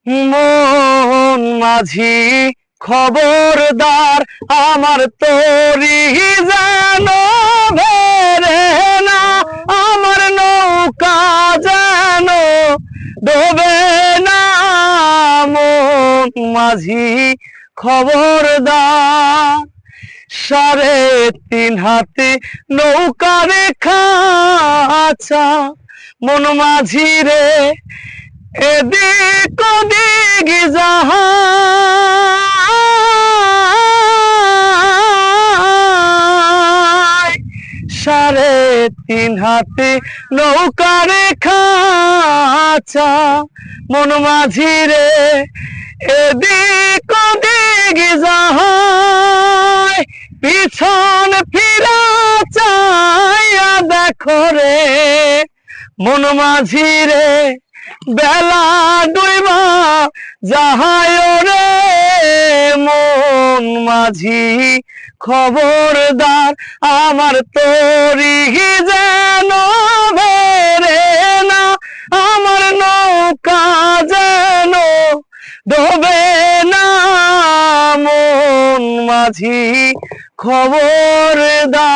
মন মাঝি খবরদার, আমার তরি যেন ভেরে না, আমার নৌকা যেন ডোবে না। মন মাঝি খবরদার, 3.5 হাতে নৌকা রেখা আচ্ছা, মন মাঝি রে এদিক ওদিক যাহাই, 3.5 হাতে নৌকা রেখা আচ্ছা, মন মাঝি রে এদিক ওদিক যাহাই। পিছন ফিরা চাইয়া দেখো রে মন মাঝি রে, বেলা ডুইবা যাহায় রে। মন মাঝি খবরদার, আমার তরি যেন ভেরে না, আমার নৌকা যেন ডোবে না। মন মাঝি খবরদার।